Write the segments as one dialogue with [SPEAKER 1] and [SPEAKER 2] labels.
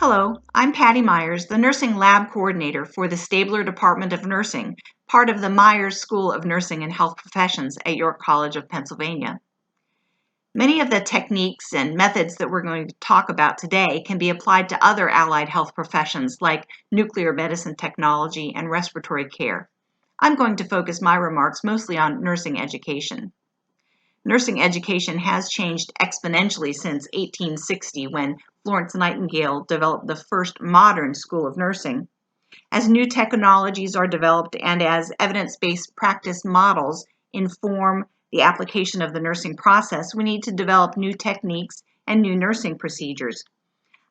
[SPEAKER 1] Hello, I'm Patty Myers, the Nursing Lab Coordinator for the Stabler Department of Nursing, part of the Myers School of Nursing and Health Professions at York College of Pennsylvania. Many of the techniques and methods that we're going to talk about today can be applied to other allied health professions like nuclear medicine technology and respiratory care. I'm going to focus my remarks mostly on nursing education. Nursing education has changed exponentially since 1860 when Florence Nightingale developed the first modern school of nursing. As new technologies are developed and as evidence-based practice models inform the application of the nursing process, we need to develop new techniques and new nursing procedures.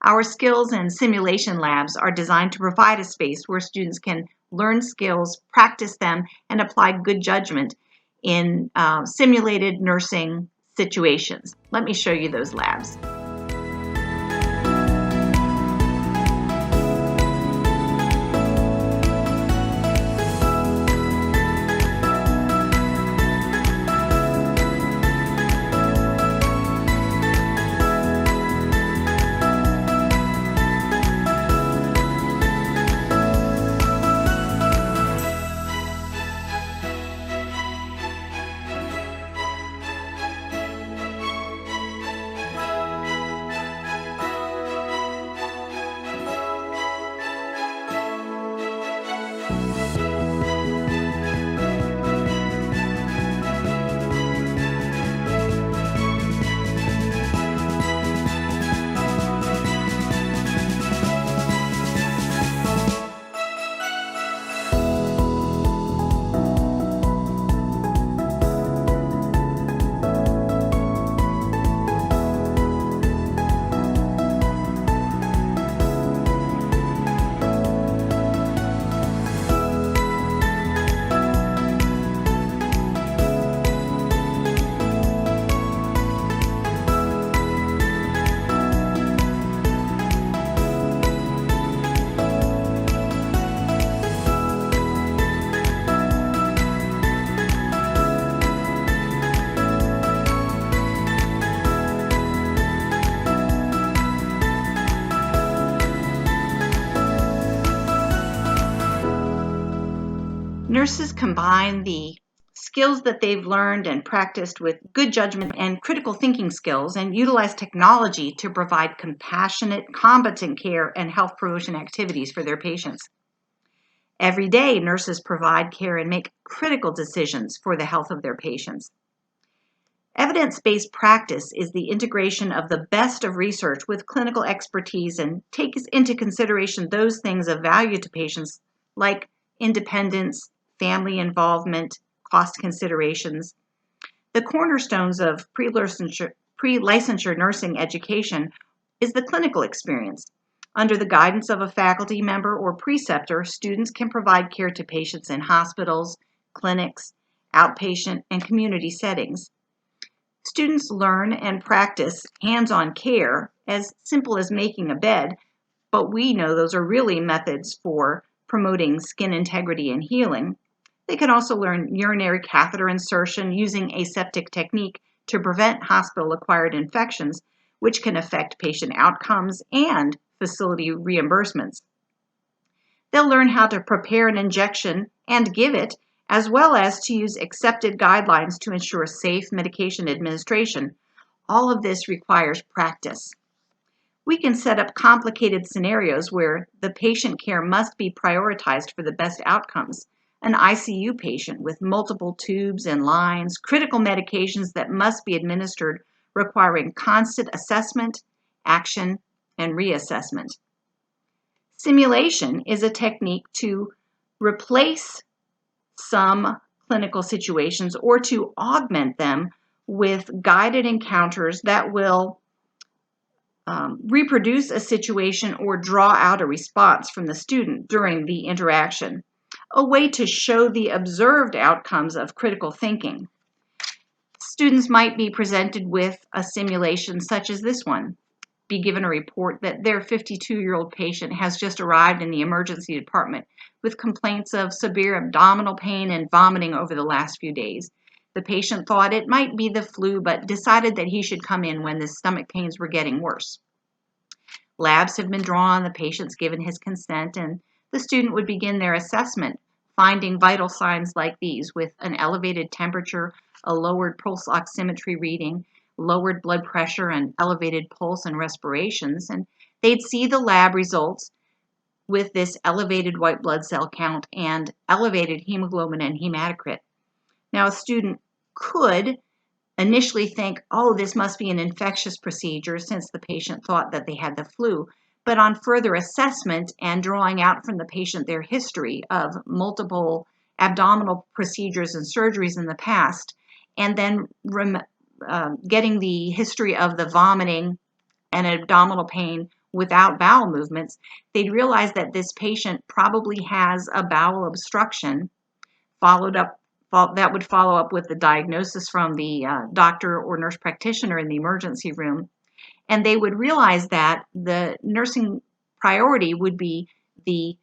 [SPEAKER 1] Our skills and simulation labs are designed to provide a space where students can learn skills, practice them, and apply good judgment in simulated nursing situations. Let me show you those labs. Nurses combine the skills that they've learned and practiced with good judgment and critical thinking skills and utilize technology to provide compassionate, competent care and health promotion activities for their patients. Every day, nurses provide care and make critical decisions for the health of their patients. Evidence-based practice is the integration of the best of research with clinical expertise and takes into consideration those things of value to patients like independence, family involvement, cost considerations. The cornerstones of pre-licensure nursing education is the clinical experience. Under the guidance of a faculty member or preceptor, students can provide care to patients in hospitals, clinics, outpatient, and community settings. Students learn and practice hands-on care as simple as making a bed, but we know those are really methods for promoting skin integrity and healing. They can also learn urinary catheter insertion using aseptic technique to prevent hospital-acquired infections, which can affect patient outcomes and facility reimbursements. They'll learn how to prepare an injection and give it, as well as to use accepted guidelines to ensure safe medication administration. All of this requires practice. We can set up complicated scenarios where the patient care must be prioritized for the best outcomes. An ICU patient with multiple tubes and lines, critical medications that must be administered requiring constant assessment, action, and reassessment. Simulation is a technique to replace some clinical situations or to augment them with guided encounters that will reproduce a situation or draw out a response from the student during the interaction, a way to show the observed outcomes of critical thinking. Students might be presented with a simulation such as this one, be given a report that their 52-year-old patient has just arrived in the emergency department with complaints of severe abdominal pain and vomiting over the last few days. The patient thought it might be the flu, but decided that he should come in when the stomach pains were getting worse. Labs have been drawn, the patient's given his consent, and the student would begin their assessment, finding vital signs like these with an elevated temperature, a lowered pulse oximetry reading, lowered blood pressure, and elevated pulse and respirations. And they'd see the lab results with this elevated white blood cell count and elevated hemoglobin and hematocrit. Now, a student could initially think, oh, this must be an infectious procedure since the patient thought that they had the flu. But on further assessment and drawing out from the patient their history of multiple abdominal procedures and surgeries in the past, and then getting the history of the vomiting and abdominal pain without bowel movements, they'd realize that this patient probably has a bowel obstruction, that would follow up with the diagnosis from the doctor or nurse practitioner in the emergency room. And they would realize that the nursing priority would be the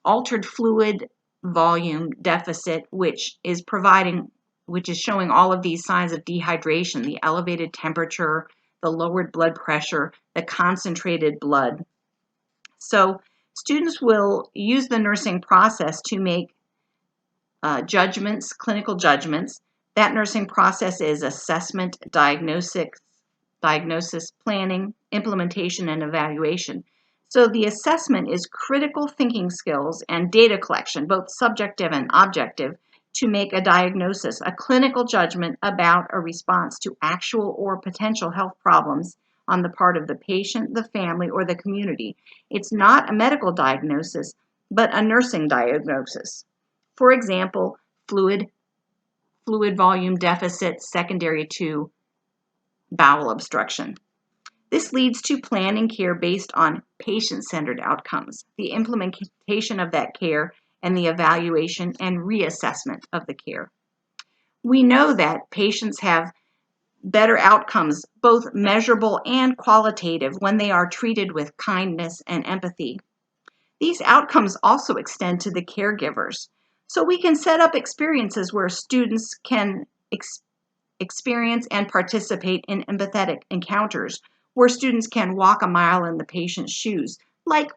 [SPEAKER 1] altered fluid volume deficit, which is showing all of these signs of dehydration, the elevated temperature, the lowered blood pressure, the concentrated blood. So students will use the nursing process to make judgments, clinical judgments. That nursing process is assessment, diagnosis, planning, implementation, and evaluation. So the assessment is critical thinking skills and data collection, both subjective and objective, to make a diagnosis, a clinical judgment about a response to actual or potential health problems on the part of the patient, the family, or the community. It's not a medical diagnosis, but a nursing diagnosis. For example, fluid volume deficit secondary to bowel obstruction. This leads to planning care based on patient-centered outcomes, the implementation of that care, and the evaluation and reassessment of the care. We know that patients have better outcomes, both measurable and qualitative, when they are treated with kindness and empathy. These outcomes also extend to the caregivers. So we can set up experiences where students can experience and participate in empathetic encounters, where students can walk a mile in the patient's shoes, like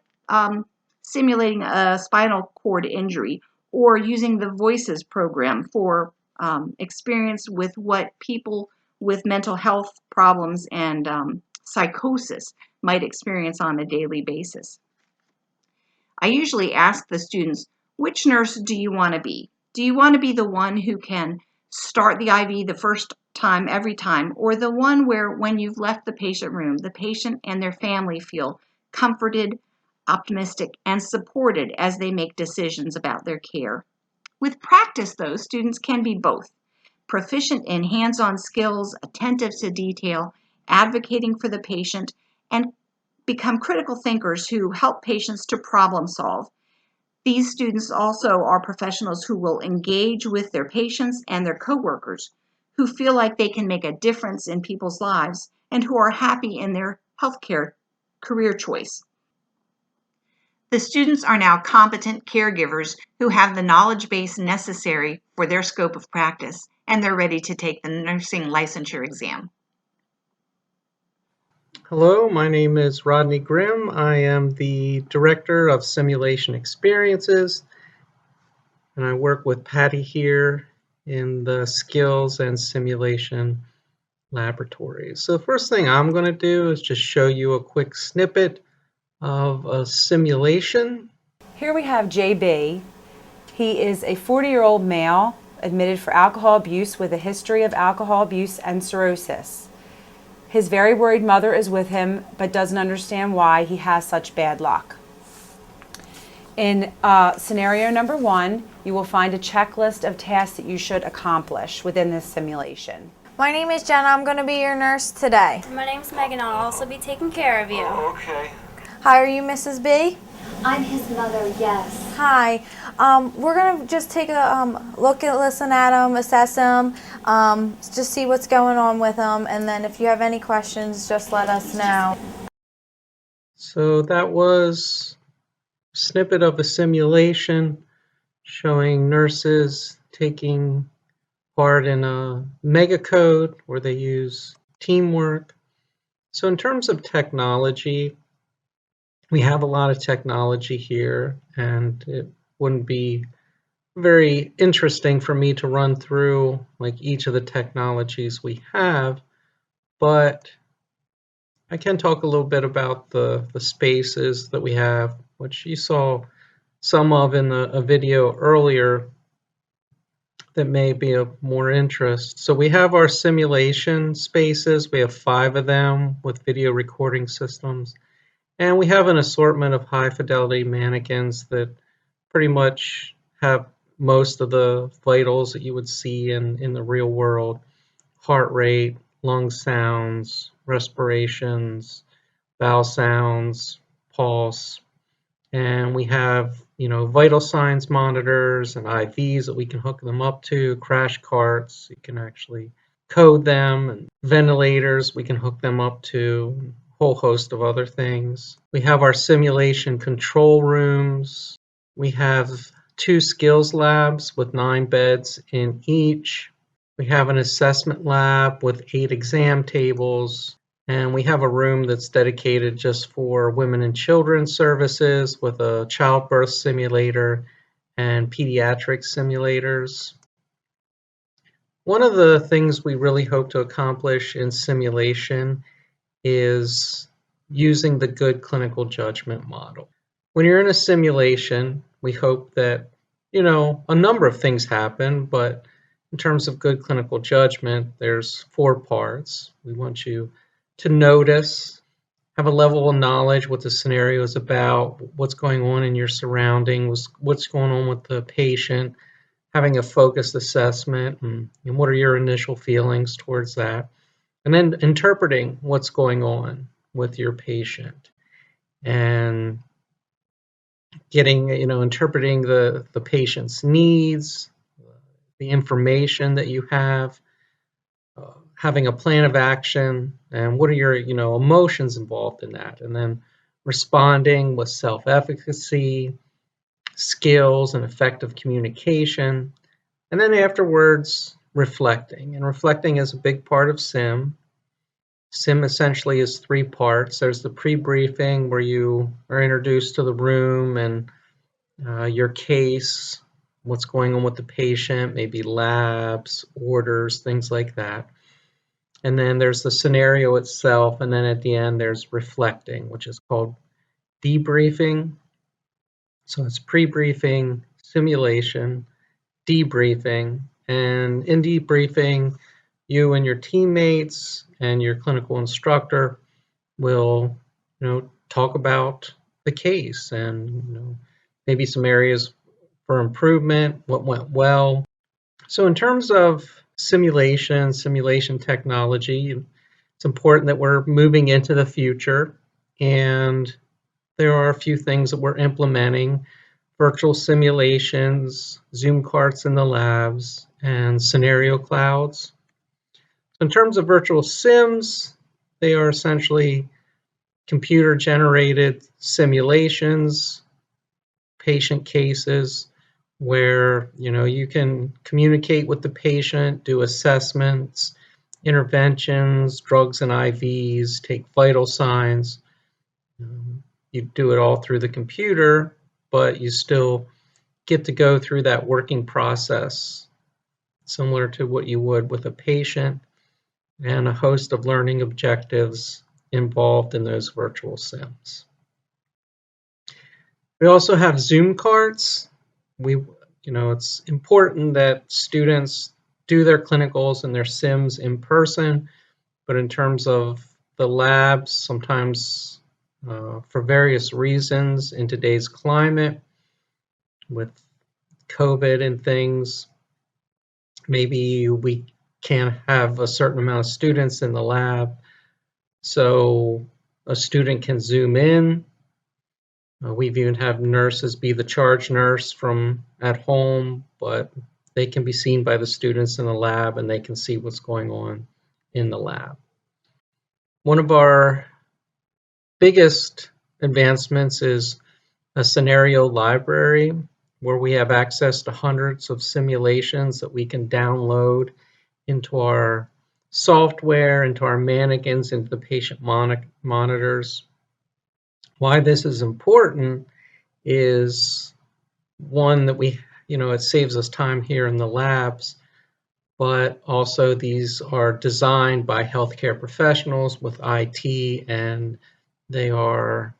[SPEAKER 1] simulating a spinal cord injury, or using the Voices program for experience with what people with mental health problems and psychosis might experience on a daily basis. I usually ask the students, which nurse do you want to be? Do you want to be the one who can start the IV the first time, every time, or the one where when you've left the patient room, the patient and their family feel comforted, optimistic, and supported as they make decisions about their care? With practice, though, students can be both. Proficient in hands-on skills, attentive to detail, advocating for the patient, and become critical thinkers who help patients to problem solve. These students also are professionals who will engage with their patients and their coworkers, who feel like they can make a difference in people's lives and who are happy in their healthcare career choice. The students are now competent caregivers who have the knowledge base necessary for their scope of practice, and they're ready to take the nursing licensure exam.
[SPEAKER 2] Hello, my name is Rodney Grimm. I am the Director of Simulation Experiences, and I work with Patty here in the Skills and Simulation Laboratories. So the first thing I'm going to do is just show you a quick snippet of a simulation.
[SPEAKER 3] Here we have JB. He is a 40-year-old male admitted for alcohol abuse with a history of alcohol abuse and cirrhosis. His very worried mother is with him, but doesn't understand why he has such bad luck. In scenario number 1, you will find a checklist of tasks that you should accomplish within this simulation.
[SPEAKER 4] My name is Jenna. I'm going to be your nurse today.
[SPEAKER 5] My name's Megan. I'll also be taking care of you.
[SPEAKER 6] Oh, okay.
[SPEAKER 4] Hi, are you Mrs. B?
[SPEAKER 7] I'm his mother, yes.
[SPEAKER 4] Hi. We're going to just take a listen at him, assess him, just see what's going on with him, and then if you have any questions, just let us know.
[SPEAKER 2] So that was a snippet of a simulation showing nurses taking part in a mega code where they use teamwork. So in terms of technology, We have a lot of technology here, and it wouldn't be very interesting for me to run through like each of the technologies we have, but I can talk a little bit about the spaces that we have, which you saw some of in a video earlier that may be of more interest. So we have our simulation spaces. We have 5 of them with video recording systems. And we have an assortment of high fidelity mannequins that pretty much have most of the vitals that you would see in the real world: heart rate, lung sounds, respirations, bowel sounds, pulse. And we have, vital signs monitors and IVs that we can hook them up to, crash carts, you can actually code them, and ventilators we can hook them up to, a whole host of other things. We have our simulation control rooms. We have 2 skills labs with 9 beds in each. We have an assessment lab with 8 exam tables. And we have a room that's dedicated just for women and children services with a childbirth simulator and pediatric simulators. One of the things we really hope to accomplish in simulation is using the good clinical judgment model. When you're in a simulation, we hope that, a number of things happen, but in terms of good clinical judgment, there's 4 parts. We want you to notice, have a level of knowledge what the scenario is about, what's going on in your surroundings, what's going on with the patient, having a focused assessment, and what are your initial feelings towards that, and then interpreting what's going on with your patient and getting, interpreting the patient's needs, the information that you have, having a plan of action, and what are your, emotions involved in that, and then responding with self-efficacy, skills, and effective communication, and then afterwards reflecting. And reflecting is a big part of SIM. SIM essentially is 3 parts. There's the pre-briefing where you are introduced to the room and your case, what's going on with the patient, maybe labs, orders, things like that. And then there's the scenario itself, and then at the end there's reflecting, which is called debriefing. So it's pre-briefing, simulation, debriefing, and in debriefing, you and your teammates and your clinical instructor will, talk about the case and, maybe some areas for improvement, what went well. So in terms of simulation technology, it's important that we're moving into the future, and there are a few things that we're implementing: virtual simulations, Zoom carts in the labs, and scenario clouds. So in terms of virtual sims, they are essentially computer-generated simulations, patient cases, where you can communicate with the patient, do assessments, interventions, drugs and IVs, take vital signs. You do it all through the computer, but you still get to go through that working process similar to what you would with a patient, and a host of learning objectives involved in those virtual sims. We also have Zoom carts. It's important that students do their clinicals and their sims in person, but in terms of the labs, sometimes for various reasons in today's climate with COVID and things, maybe we can't have a certain amount of students in the lab, so a student can Zoom in. We've even had nurses be the charge nurse from at home, but they can be seen by the students in the lab and they can see what's going on in the lab. One of our biggest advancements is a scenario library where we have access to hundreds of simulations that we can download into our software, into our mannequins, into the patient monitors. Why this is important is one, that we, it saves us time here in the labs, but also these are designed by healthcare professionals with IT, and they are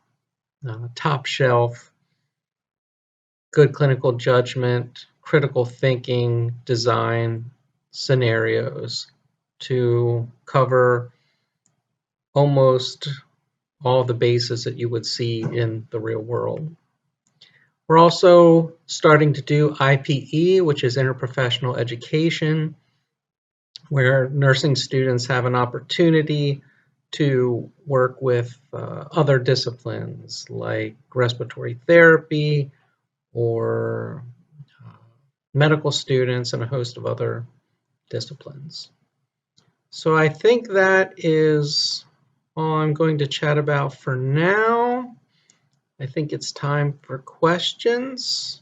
[SPEAKER 2] top shelf, good clinical judgment, critical thinking design scenarios to cover almost all the bases that you would see in the real world. We're also starting to do IPE, which is interprofessional education, where nursing students have an opportunity to work with other disciplines like respiratory therapy or medical students and a host of other disciplines. So I think that is all I'm going to chat about for now. I think it's time for questions.